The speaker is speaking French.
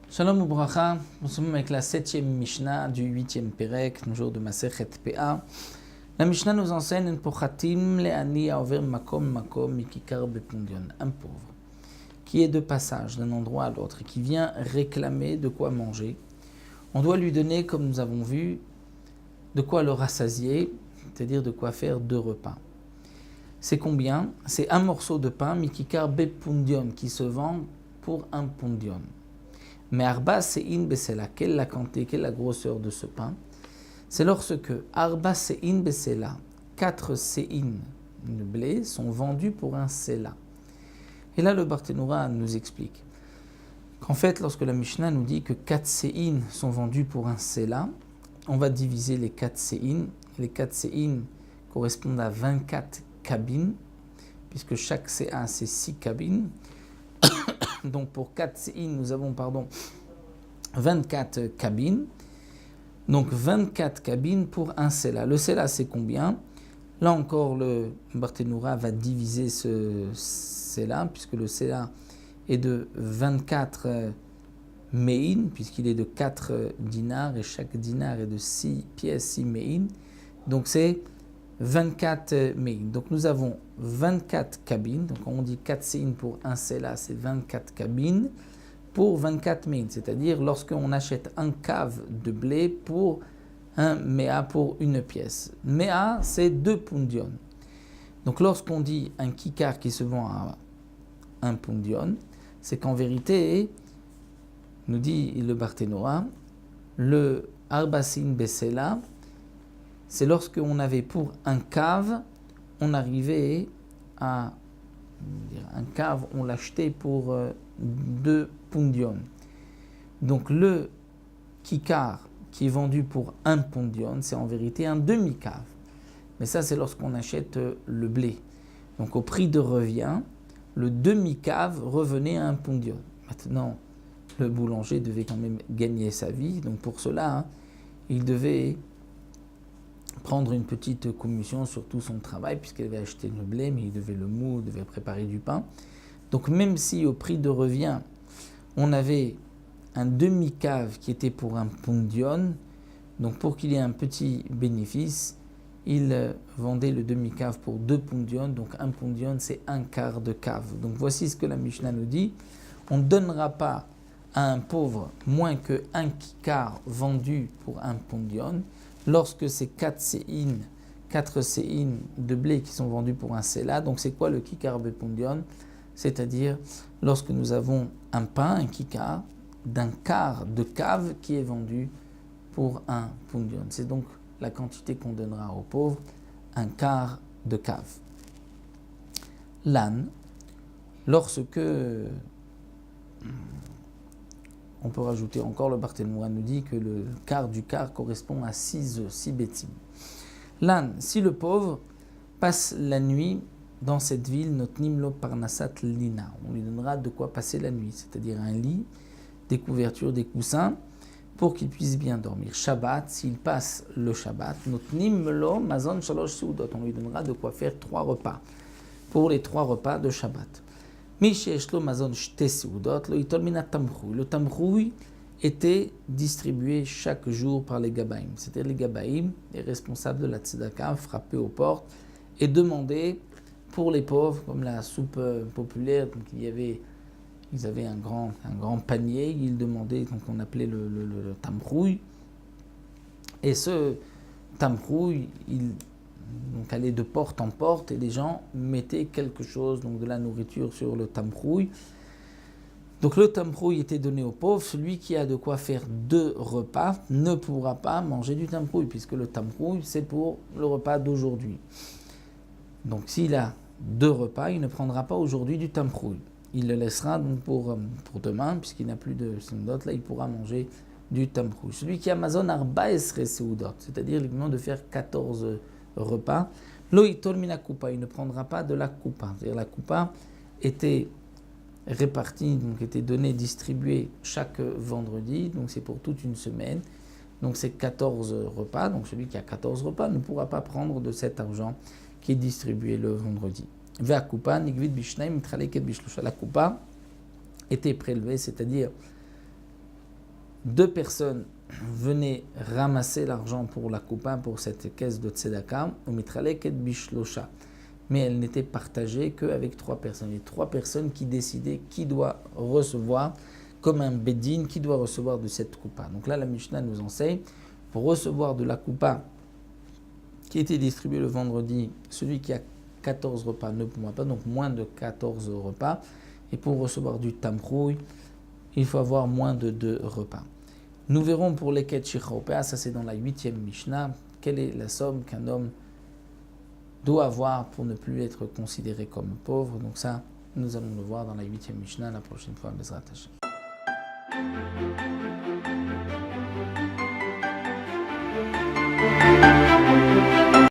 Shalom Ubracha, nous sommes avec la 7e Mishnah du 8e Perek, jour de Masechet Peah. La Mishnah nous enseigne Pochatim le'ani ha'over makom makom mikikar bepundion, un pauvre qui est de passage d'un endroit à l'autre et qui vient réclamer de quoi manger. On doit lui donner, comme nous avons vu, de quoi le rassasier, c'est-à-dire de quoi faire 2 repas. C'est combien? C'est un morceau de pain mikikar bepundion qui se vend pour un pundion. Mais arba se'in besela, quelle est la quantité, quelle est la grosseur de ce pain? C'est lorsque arba se'in besela, 4 se'in de blé sont vendus pour un sela. Et là, le Barthénoura nous explique qu'en fait, lorsque la Mishnah nous dit que 4 se'in sont vendus pour un sela, on va diviser les 4 se'in. Les 4 se'in correspondent à 24 cabines, puisque chaque se'a c'est 6 cabines. Donc pour 4 se'in, nous avons 24 cabines. Donc 24 cabines pour un sela. Le sela, c'est combien? Là encore, le Barthénoura va diviser ce sela, puisque le sela est de 24 me'in, puisqu'il est de 4 dinars, et chaque dinar est de 6 pièces, 6 me'in. Donc c'est 24 me'in. Donc nous avons 24 cabines. Donc on dit 4 se'in pour un sela, c'est 24 cabines pour 24 me'in. C'est-à-dire lorsqu'on achète un cave de blé pour un méa pour une pièce. Méa, c'est 2 pundion. Donc lorsqu'on dit un kikar qui se vend à 1 pundion, c'est qu'en vérité, nous dit le Barthénoura, le arbasin besela, c'est lorsqu'on avait pour un cave, on arrivait à un cave, on l'achetait pour 2 pundion. Donc le kikar qui est vendu pour 1 pundion, c'est en vérité un demi-cave. Mais ça, c'est lorsqu'on achète le blé. Donc au prix de revient, le demi-cave revenait à 1 pundion. Maintenant, le boulanger devait quand même gagner sa vie. Donc pour cela, il devait prendre une petite commission sur tout son travail, puisqu'il avait acheté le blé, mais il devait le moudre, il devait préparer du pain. Donc même si au prix de revient, on avait un demi-cave qui était pour 1 pundion, donc pour qu'il y ait un petit bénéfice, il vendait le demi-cave pour 2 pundion, donc 1 pundion c'est un quart de cave. Donc voici ce que la Mishnah nous dit, on ne donnera pas à un pauvre moins que 1 kikar vendu pour 1 pundion, lorsque c'est 4 se'in de blé qui sont vendus pour un sela. Donc c'est quoi le kikar bepundion? C'est-à-dire lorsque nous avons un pain, un kikar, d'un quart de cave qui est vendu pour 1 pundion. C'est donc la quantité qu'on donnera aux pauvres, un quart de cave. L'âne, lorsque on peut rajouter encore, le Barthénoura nous dit que le quart du quart correspond à 6 œufs, 6 bétim. L'âne, si le pauvre passe la nuit dans cette ville, notnim lo parnasat lina, on lui donnera de quoi passer la nuit, c'est-à-dire un lit, des couvertures, des coussins, pour qu'il puisse bien dormir. Shabbat, s'il passe le Shabbat, notnim lo mazon shalosh seudot, on lui donnera de quoi faire 3 repas, pour les 3 repas de Shabbat. Le tamchoui était distribué chaque jour par les gabaïm. C'était les gabaïm, les responsables de la tzedaka, frappaient aux portes et demandaient pour les pauvres, comme la soupe populaire, donc ils avaient un grand panier, ils demandaient, donc on appelait le tamchoui. Et ce tamchoui, donc allait de porte en porte et les gens mettaient quelque chose, donc de la nourriture sur le tamchoui. Donc le tamchoui était donné aux pauvres. Celui qui a de quoi faire 2 repas ne pourra pas manger du tamchoui, puisque le tamchoui c'est pour le repas d'aujourd'hui. Donc s'il a 2 repas, il ne prendra pas aujourd'hui du tamchoui. Il le laissera donc pour demain, puisqu'il n'a plus de seudot, là il pourra manger du tamchoui. Celui qui a mazon arba esre seudot, c'est-à-dire il demande de faire 14 repas, loïtol mina coupa, il ne prendra pas de la coupa. C'est-à-dire la coupa était répartie, donc était donnée, distribuée chaque vendredi, donc c'est pour toute une semaine. Donc c'est 14 repas, donc celui qui a 14 repas ne pourra pas prendre de cet argent qui est distribué le vendredi. La coupa était prélevée, c'est-à-dire deux personnes venaient ramasser l'argent pour la coupa, pour cette caisse de tzedaka, mais elle n'était partagée qu'avec trois personnes. Les trois personnes qui décidaient qui doit recevoir, comme un bedin, qui doit recevoir de cette coupa. Donc là, la Mishnah nous enseigne, pour recevoir de la coupa qui était distribuée le vendredi, celui qui a 14 repas ne pourra pas, donc moins de 14 repas. Et pour recevoir du tamrouille, il faut avoir moins de 2 repas. Nous verrons pour les quêtes shichopéa, ça c'est dans la 8e Mishnah, quelle est la somme qu'un homme doit avoir pour ne plus être considéré comme pauvre. Donc ça, nous allons le voir dans la 8e Mishnah la prochaine fois, Bezrat Hashem.